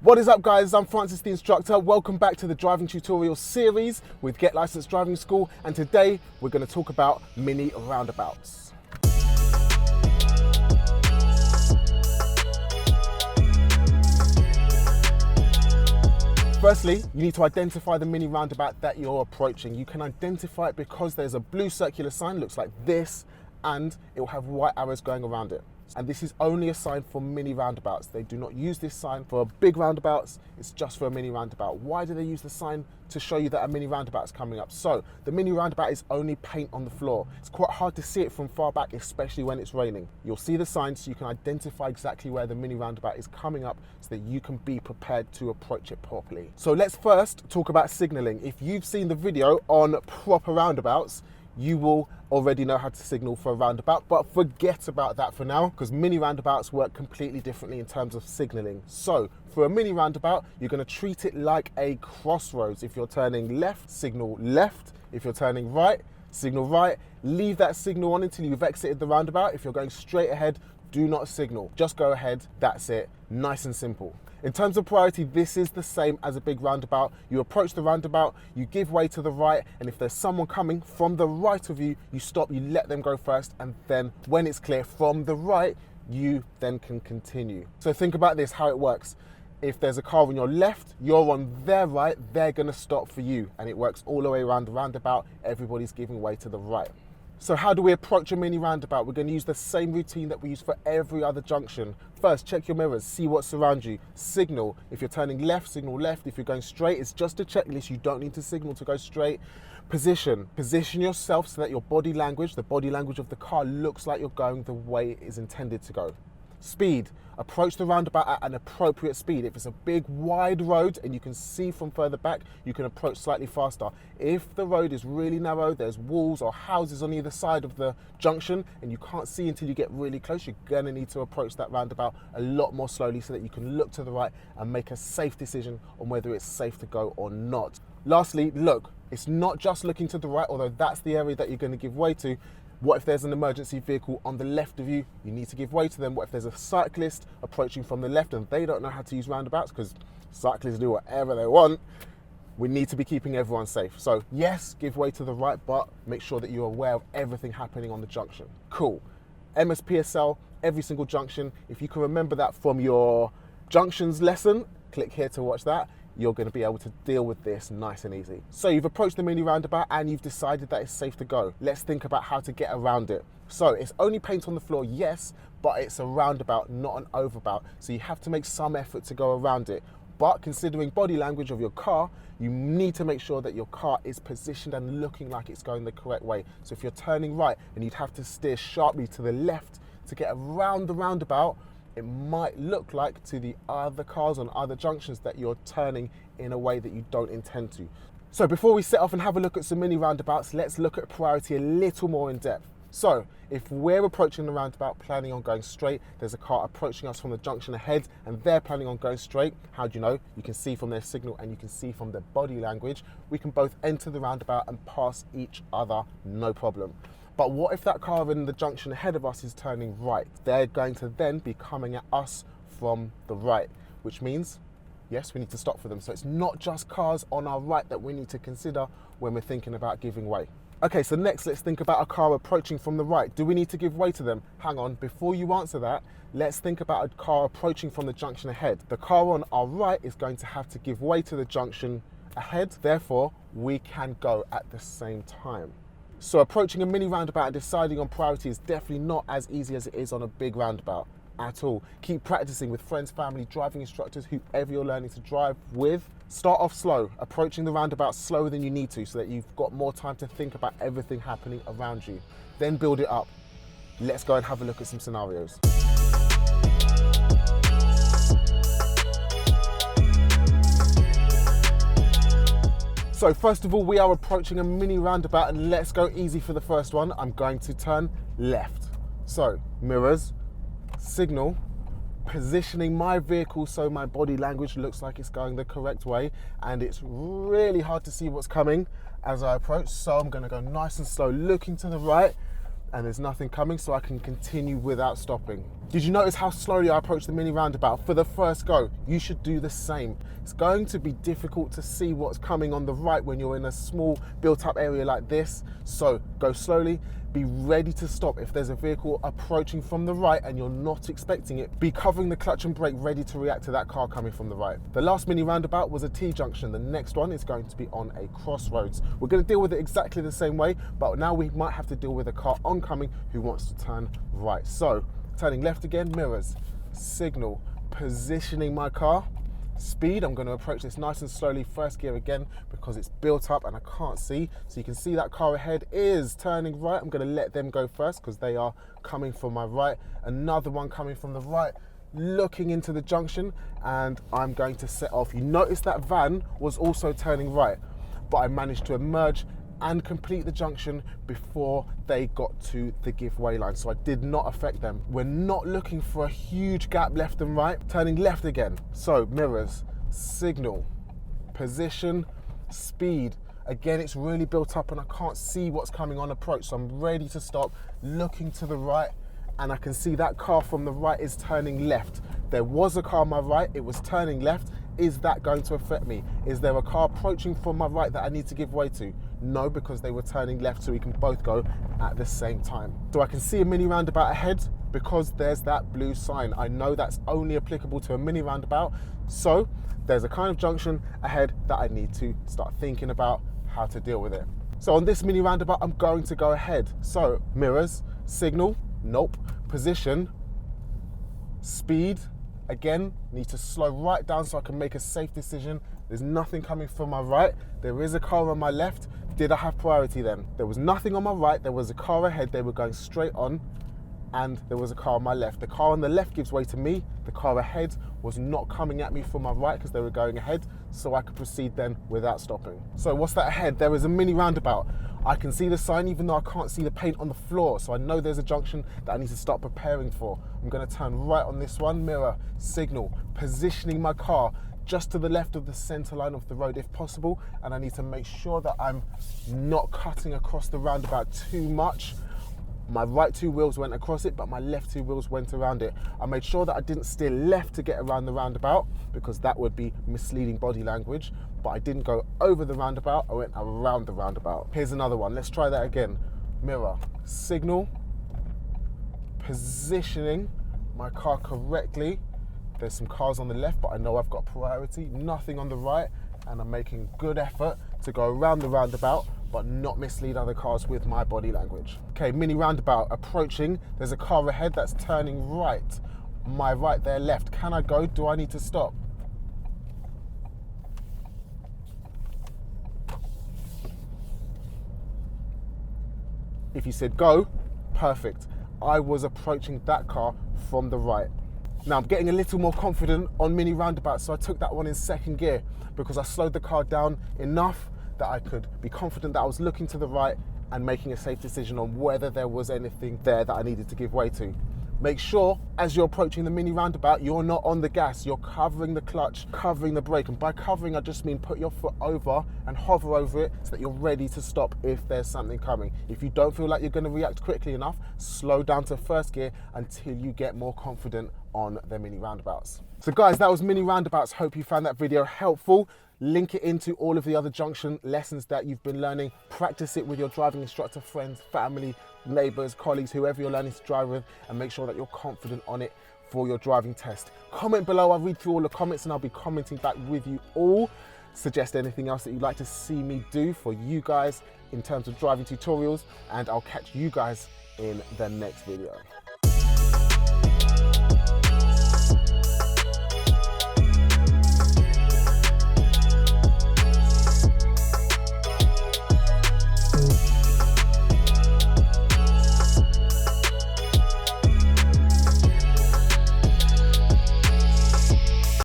What is up, guys? I'm Francis the instructor. Welcome back to the driving tutorial series with Get Licensed Driving School, and today we're going to talk about mini roundabouts. Firstly, you need to identify the mini roundabout that you're approaching. You can identify it because there's a blue circular sign, looks like this, and it will have white arrows going around it. And this is only a sign for mini roundabouts. They do not use this sign for big roundabouts, it's just for a mini roundabout. Why do they use the sign? To show you that a mini roundabout is coming up. So the mini roundabout is only paint on the floor. It's quite hard to see it from far back, especially when it's raining. You'll see the sign so you can identify exactly where the mini roundabout is coming up so that you can be prepared to approach it properly. So let's first talk about signaling. If you've seen the video on proper roundabouts, you will already know how to signal for a roundabout, but forget about that for now because mini roundabouts work completely differently in terms of signaling. So for a mini roundabout, you're going to treat it like a crossroads. If you're turning left, signal left. If you're turning right, signal right. Leave that signal on until you've exited the roundabout. If you're going straight ahead, do not signal. Just go ahead, that's it. Nice and simple. In terms of priority, this is the same as a big roundabout. You approach the roundabout, you give way to the right, and if there's someone coming from the right of you, you stop, you let them go first, and then when it's clear from the right, you then can continue. So think about this, how it works. If there's a car on your left, you're on their right, they're gonna stop for you, and it works all the way around the roundabout. Everybody's giving way to the right. So how do we approach a mini roundabout? We're going to use the same routine that we use for every other junction. First, check your mirrors, see what's around you. Signal. If you're turning left, signal left. If you're going straight, it's just a checklist. You don't need to signal to go straight. Position. Position yourself so that your body language, the body language of the car, looks like you're going the way it is intended to go. Speed. Approach the roundabout at an appropriate speed. If it's a big wide road and you can see from further back, you can approach slightly faster. If the road is really narrow, there's walls or houses on either side of the junction and you can't see until you get really close, you're gonna need to approach that roundabout a lot more slowly so that you can look to the right and make a safe decision on whether it's safe to go or not. Lastly, look, it's not just looking to the right, although that's the area that you're gonna give way to. What if there's an emergency vehicle on the left of you? You need to give way to them. What if there's a cyclist approaching from the left and they don't know how to use roundabouts because cyclists do whatever they want? We need to be keeping everyone safe. So yes, give way to the right, but make sure that you're aware of everything happening on the junction. Cool. MSPSL, every single junction. If you can remember that from your junctions lesson, click here to watch that. You're going to be able to deal with this nice and easy. So you've approached the mini roundabout and you've decided that it's safe to go. Let's think about how to get around it. So it's only paint on the floor, yes, but it's a roundabout, not an overbout. So you have to make some effort to go around it. But considering body language of your car, you need to make sure that your car is positioned and looking like it's going the correct way. So if you're turning right and you'd have to steer sharply to the left to get around the roundabout, it might look like to the other cars on other junctions that you're turning in a way that you don't intend to. So before we set off and have a look at some mini roundabouts, let's look at priority a little more in depth. So if we're approaching the roundabout planning on going straight, there's a car approaching us from the junction ahead and they're planning on going straight, how do you know? You can see from their signal and you can see from their body language. We can both enter the roundabout and pass each other, no problem. But what if that car in the junction ahead of us is turning right? They're going to then be coming at us from the right, which means, yes, we need to stop for them. So it's not just cars on our right that we need to consider when we're thinking about giving way. Okay, so next let's think about a car approaching from the right. Do we need to give way to them? Hang on, before you answer that, let's think about a car approaching from the junction ahead. The car on our right is going to have to give way to the junction ahead, therefore we can go at the same time. So approaching a mini roundabout and deciding on priority is definitely not as easy as it is on a big roundabout at all. Keep practicing with friends, family, driving instructors, whoever you're learning to drive with. Start off slow, approaching the roundabout slower than you need to so that you've got more time to think about everything happening around you. Then build it up. Let's go and have a look at some scenarios. So first of all, we are approaching a mini roundabout and let's go easy for the first one. I'm going to turn left. So mirrors, signal, positioning my vehicle so my body language looks like it's going the correct way, and it's really hard to see what's coming as I approach, so I'm going to go nice and slow, looking to the right, and there's nothing coming, so I can continue without stopping. Did you notice how slowly I approached the mini roundabout for the first go? You should do the same. It's going to be difficult to see what's coming on the right when you're in a small built up area like this, so go slowly. Be ready to stop if there's a vehicle approaching from the right and you're not expecting it. Be covering the clutch and brake, ready to react to that car coming from the right. The last mini roundabout was a T-junction. The next one is going to be on a crossroads. We're going to deal with it exactly the same way, but now we might have to deal with a car oncoming who wants to turn right. So, turning left again, mirrors, signal, positioning my car. Speed, I'm going to approach this nice and slowly, first gear again, because it's built up and I can't see. So you can see that car ahead is turning right. I'm going to let them go first because they are coming from my right. Another one coming from the right, looking into the junction, and I'm going to set off. You notice that van was also turning right, but I managed to emerge and complete the junction before they got to the giveaway line, so I did not affect them. We're not looking for a huge gap left and right. Turning left again, so mirrors, signal, position, speed. Again, it's really built up and I can't see what's coming on approach, so I'm ready to stop, looking to the right, and I can see that car from the right is turning left. There was a car on my right, it was turning left. Is that going to affect me? Is there a car approaching from my right that I need to give way to? No, because they were turning left, so we can both go at the same time. So I can see a mini roundabout ahead because there's that blue sign. I know that's only applicable to a mini roundabout, so there's a kind of junction ahead that I need to start thinking about how to deal with it. So on this mini roundabout, I'm going to go ahead. So mirrors, signal, nope, position, speed. Again, need to slow right down so I can make a safe decision. There's nothing coming from my right. There is a car on my left. Did I have priority then? There was nothing on my right. There was a car ahead. They were going straight on, and there was a car on my left. The car on the left gives way to me. The car ahead was not coming at me from my right because they were going ahead, so I could proceed then without stopping. So what's that ahead? There is a mini roundabout. I can see the sign even though I can't see the paint on the floor, so I know there's a junction that I need to start preparing for. I'm going to turn right on this one, mirror, signal, positioning my car just to the left of the center line of the road if possible, and I need to make sure that I'm not cutting across the roundabout too much. My right two wheels went across it, but my left two wheels went around it. I made sure that I didn't steer left to get around the roundabout because that would be misleading body language, but I didn't go over the roundabout, I went around the roundabout. Here's another one, let's try that again. Mirror, signal, positioning my car correctly. There's some cars on the left, but I know I've got priority, nothing on the right, and I'm making good effort to go around the roundabout, but not mislead other cars with my body language. Okay, mini roundabout approaching. There's a car ahead that's turning right. My right, their left. Can I go? Do I need to stop? If you said go, perfect. I was approaching that car from the right. Now I'm getting a little more confident on mini roundabouts, so I took that one in second gear because I slowed the car down enough that I could be confident that I was looking to the right and making a safe decision on whether there was anything there that I needed to give way to. Make sure as you're approaching the mini roundabout, you're not on the gas, you're covering the clutch, covering the brake. And by covering, I just mean put your foot over and hover over it so that you're ready to stop if there's something coming. If you don't feel like you're going to react quickly enough, slow down to first gear until you get more confident on the mini roundabouts. So guys, that was mini roundabouts. Hope you found that video helpful. Link it into all of the other junction lessons that you've been learning. Practice it with your driving instructor, friends, family, neighbors, colleagues, whoever you're learning to drive with, and make sure that you're confident on it for your driving test. Comment below, I'll read through all the comments and I'll be commenting back with you all. Suggest anything else that you'd like to see me do for you guys in terms of driving tutorials, and I'll catch you guys in the next video.